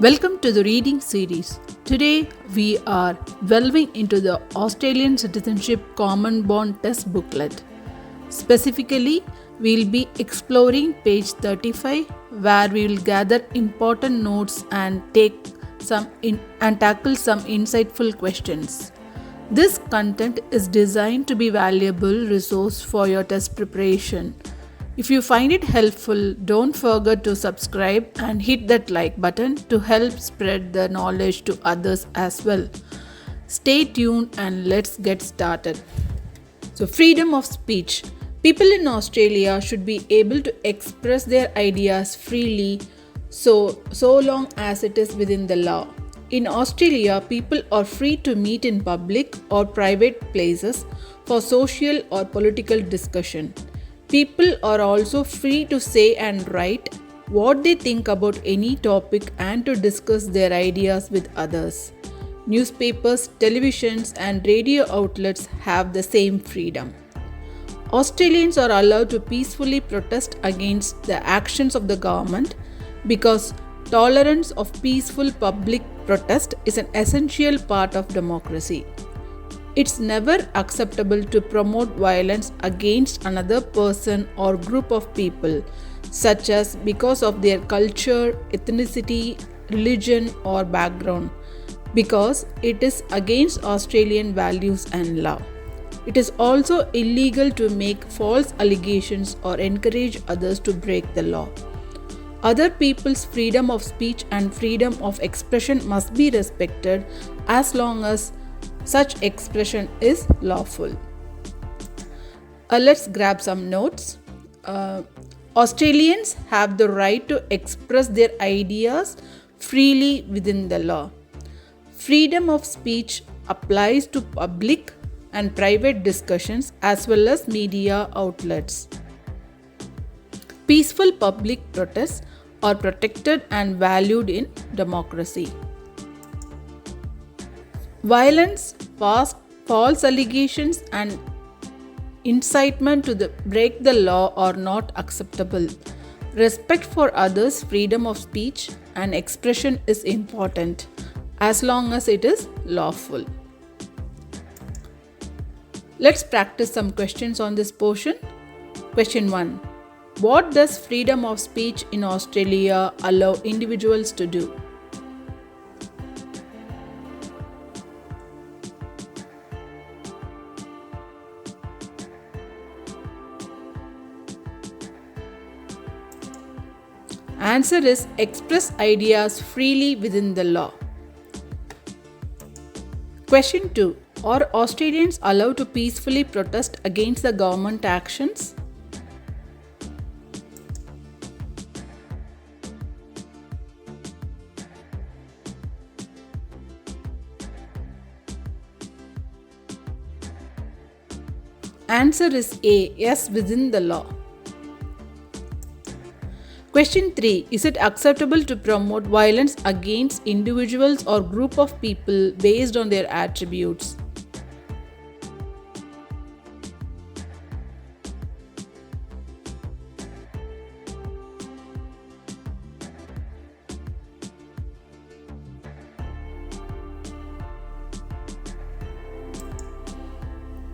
Welcome to the reading series. Today we are delving into the Australian Citizenship Common Bond Test Booklet. Specifically, we'll be exploring page 35 where we will gather important notes and tackle some insightful questions. This content is designed to be valuable resource for your test preparation. If you find it helpful, don't forget to subscribe and hit that like button to help spread the knowledge to others as well. Stay tuned and let's get started. So, freedom of speech. People in Australia should be able to express their ideas freely so long as it is within the law. In Australia, people are free to meet in public or private places for social or political discussion. People are also free to say and write what they think about any topic and to discuss their ideas with others. Newspapers, televisions, and radio outlets have the same freedom. Australians are allowed to peacefully protest against the actions of the government because tolerance of peaceful public protest is an essential part of democracy. It's never acceptable to promote violence against another person or group of people, such as because of their culture, ethnicity, religion, or background, because it is against Australian values and law. It is also illegal to make false allegations or encourage others to break the law. Other people's freedom of speech and freedom of expression must be respected as long as such expression is lawful. Let's grab some notes. Australians have the right to express their ideas freely within the law. Freedom of speech applies to public and private discussions as well as media outlets. Peaceful public protests are protected and valued in democracy. Violence, false allegations, and incitement to break the law are not acceptable. Respect for others' freedom of speech and expression is important as long as it is lawful. Let's practice some questions on this portion. Question 1. What does freedom of speech in Australia allow individuals to do? Answer is express ideas freely within the law. Question 2. Are Australians allowed to peacefully protest against the government actions? Answer is A. Yes, within the law. Question 3. Is it acceptable to promote violence against individuals or group of people based on their attributes?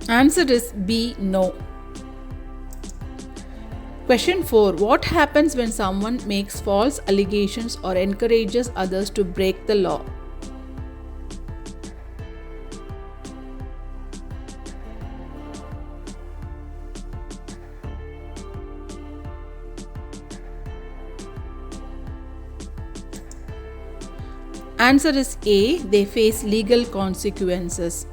Answer is B. No. Question 4. What happens when someone makes false allegations or encourages others to break the law? Answer is A. They face legal consequences.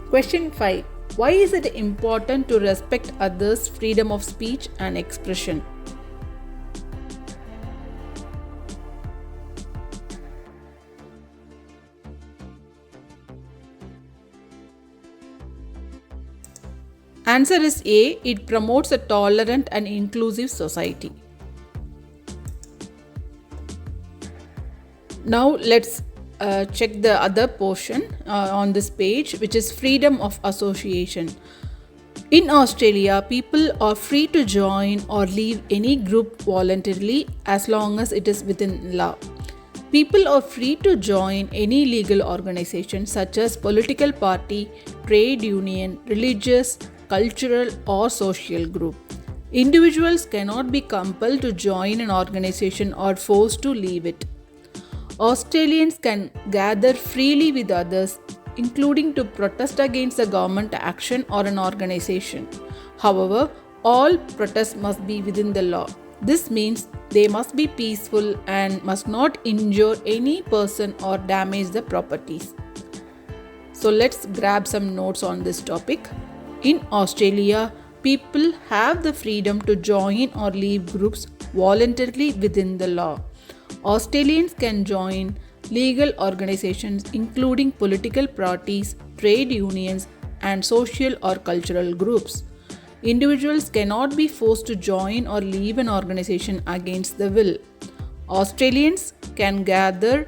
Question 5. Why is it important to respect others' freedom of speech and expression? Answer is A. It promotes a tolerant and inclusive society. Now let's check the other portion on this page, which is freedom of association. In Australia, people are free to join or leave any group voluntarily as long as it is within law. People are free to join any legal organization such as political party, trade union, religious, cultural, or social group. Individuals cannot be compelled to join an organization or forced to leave it. Australians can gather freely with others, including to protest against the government action or an organization. However, all protests must be within the law. This means they must be peaceful and must not injure any person or damage the properties. So let's grab some notes on this topic. In Australia, people have the freedom to join or leave groups voluntarily within the law. Australians can join legal organizations including political parties, trade unions, and social or cultural groups. Individuals cannot be forced to join or leave an organization against the will. Australians can gather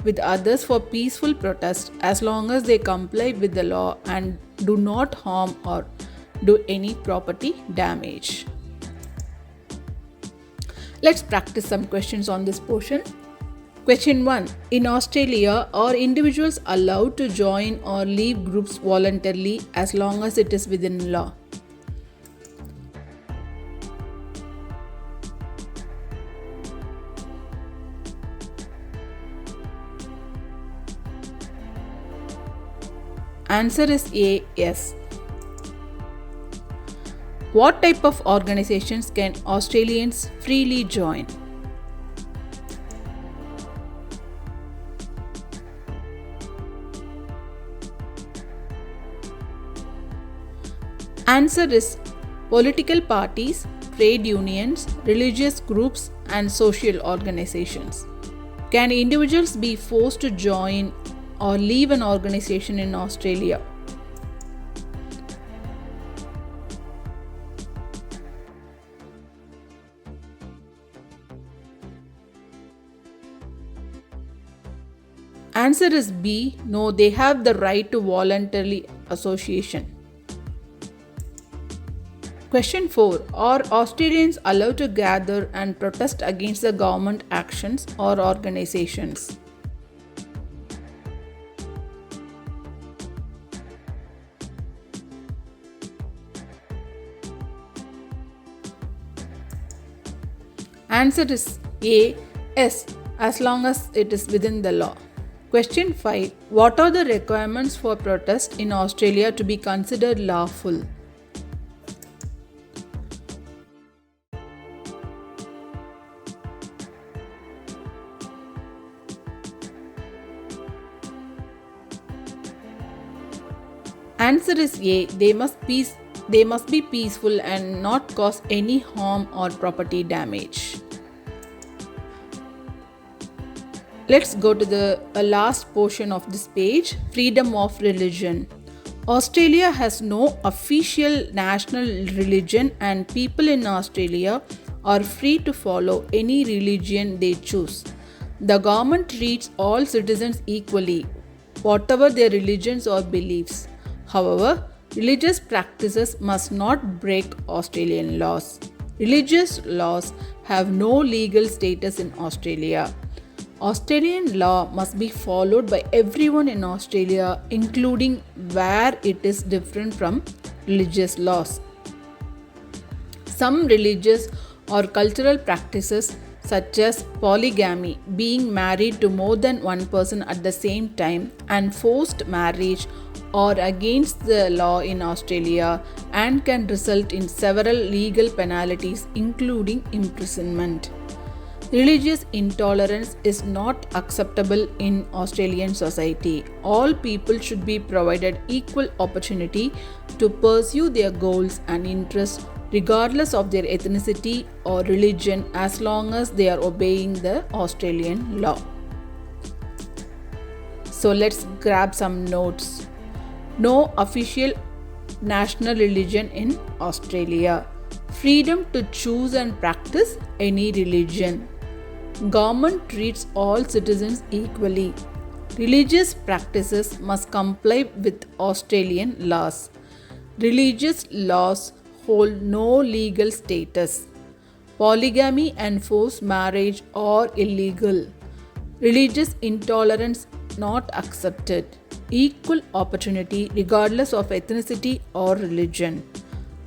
with others for peaceful protest as long as they comply with the law and do not harm or do any property damage. Let's practice some questions on this portion. Question 1. In Australia, are individuals allowed to join or leave groups voluntarily as long as it is within law? Answer is A, yes. What type of organizations can Australians freely join? Answer is political parties, trade unions, religious groups, and social organizations. Can individuals be forced to join or leave an organization in Australia? Answer is B. No, they have the right to voluntarily association. Question 4. Are Australians allowed to gather and protest against the government actions or organizations? Answer is A. Yes, as long as it is within the law. Question 5. What are the requirements for protest in Australia to be considered lawful? Answer is A. They must be peaceful and not cause any harm or property damage. Let's go to the last portion of this page, freedom of religion. Australia has no official national religion and people in Australia are free to follow any religion they choose. The government treats all citizens equally, whatever their religions or beliefs. However, religious practices must not break Australian laws. Religious laws have no legal status in Australia. Australian law must be followed by everyone in Australia, including where it is different from religious laws. Some religious or cultural practices, such as polygamy, being married to more than one person at the same time, and forced marriage, are against the law in Australia and can result in several legal penalties, including imprisonment. Religious intolerance is not acceptable in Australian society. All people should be provided equal opportunity to pursue their goals and interests regardless of their ethnicity or religion as long as they are obeying the Australian law. So let's grab some notes. No official national religion in Australia. Freedom to choose and practice any religion. Government treats all citizens equally. Religious practices must comply with Australian laws. Religious laws hold no legal status. Polygamy and forced marriage are illegal. Religious intolerance not accepted. Equal opportunity regardless of ethnicity or religion.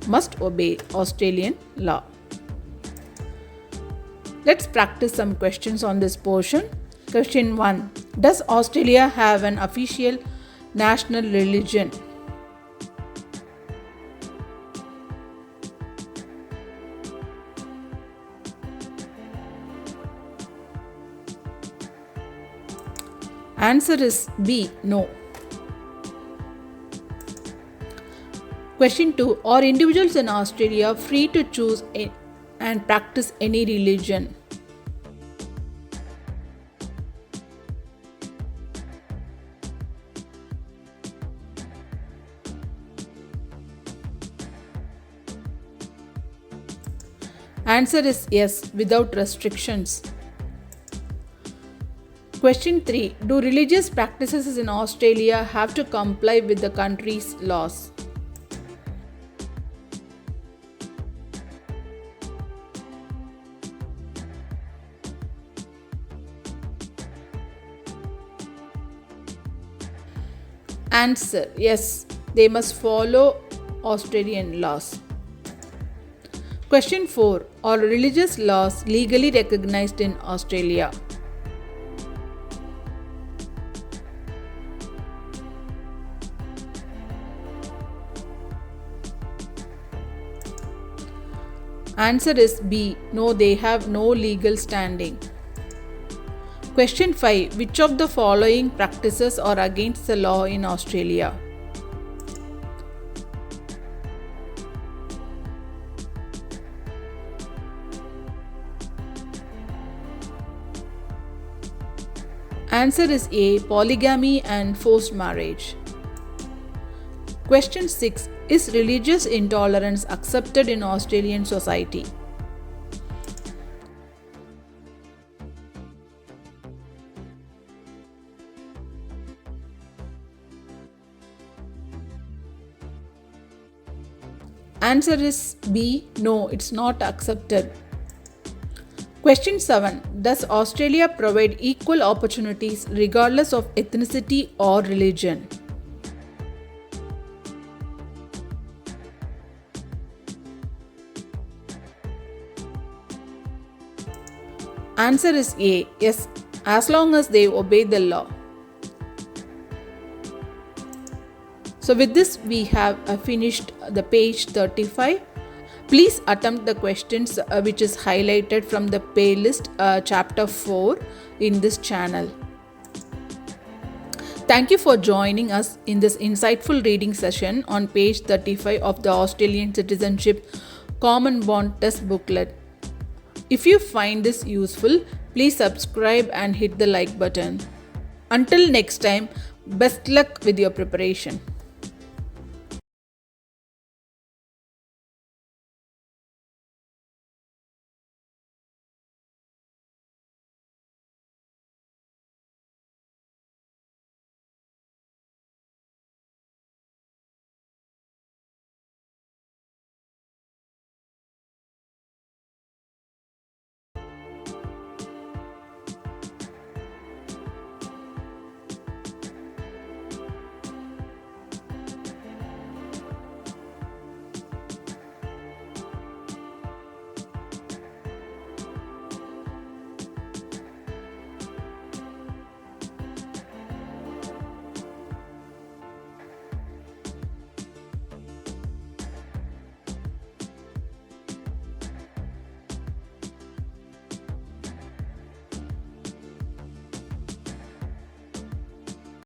Must obey Australian law. Let's practice some questions on this portion. Question 1. Does Australia have an official national religion? Answer is B. No. Question 2. Are individuals in Australia free to choose and practice any religion? Answer is yes, without restrictions. Question 3. Do religious practices in Australia have to comply with the country's laws? Answer: yes, they must follow Australian laws. Question 4. Are religious laws legally recognized in Australia? Answer is B. No, they have no legal standing. Question 5. Which of the following practices are against the law in Australia? Answer is A. Polygamy and forced marriage. Question 6. Is religious intolerance accepted in Australian society? Answer is B. No, it's not accepted. Question 7. Does Australia provide equal opportunities regardless of ethnicity or religion? Answer is A. Yes, as long as they obey the law. So with this we have finished the page 35. Please attempt the questions which is highlighted from the playlist chapter 4 in this channel. Thank you for joining us in this insightful reading session on page 35 of the Australian Citizenship Common Bond Test booklet. If you find this useful, please subscribe and hit the like button. Until next time, best luck with your preparation.